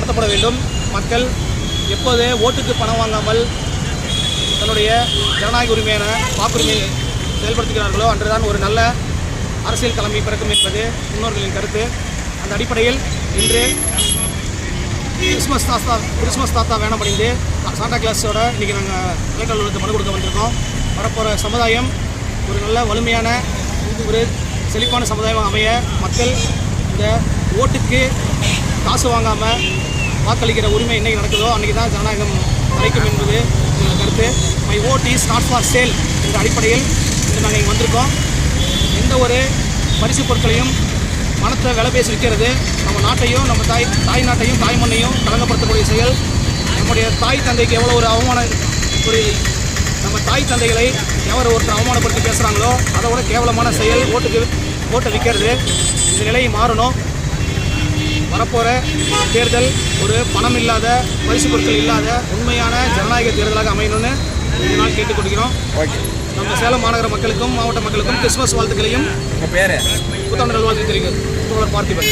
நடத்தப்பட வேண்டும். மக்கள் எப்போது ஓட்டுக்கு பணம் வாங்காமல் தன்னுடைய ஜனநாயக உரிமையான வாக்குரிமையை செயல்படுத்துகிறார்களோ அன்றுதான் ஒரு நல்ல அரசியல் தலைமை பிறக்கும் என்பது முன்னோர்களின் கருத்து. அந்த அடிப்படையில் இன்று கிறிஸ்மஸ் தாத்தா வேணம் அடைந்து சாண்டா கிளாஸோட இன்றைக்கி நாங்கள் கலெக்டர் அலுவலகத்தை மனு கொடுக்க வந்திருக்கோம். வரப்போகிற சமுதாயம் ஒரு நல்ல வலிமையான ஒரு செழிப்பான சமுதாயமாக அமைய மக்கள் இந்த ஓட்டுக்கு காசு வாங்காமல் வாக்களிக்கிற உரிமை என்னைக்கு நடக்குதோ அன்றைக்கி தான் ஜனநாயகம் கிடைக்கும் என்பது எங்கள் கருத்து. My vote is not for sale என்ற அடிப்படையில் இன்று நாங்கள் இங்கே வந்திருக்கோம். எந்த ஒரு பரிசு பொருட்களையும் மனத்தை விலை பேசி விற்கிறது நம்ம நாட்டையும் நம்ம தாய் நாட்டையும் தாய் மண்ணையும் கலங்கப்படுத்தக்கூடிய செயல். நம்முடைய தாய் தந்தைக்கு எவ்வளோ ஒரு அவமானம், ஒரு நம்ம தாய் தந்தைகளை ஒருத்தர் அவமானப்படுத்தி பேசுகிறாங்களோ அதை விட கேவலமான செயல் ஓட்டை விற்கிறது. இந்த நிலை மாறணும். வரப்போகிற தேர்தல் ஒரு பணம் இல்லாத பரிசு பொருட்கள் இல்லாத உண்மையான ஜனநாயக தேர்தலாக அமையணும்னு இந்த நாள் கேட்டுக்கொள்கிறோம். நம்ம சேலம் மாநகர மக்களுக்கும் மாவட்ட மக்களுக்கும் கிறிஸ்மஸ் வாழ்த்துக்களையும் புத்தாண்டு நல்வாழ்த்து தெரிவிக்கிறோம். பார்த்திபன்.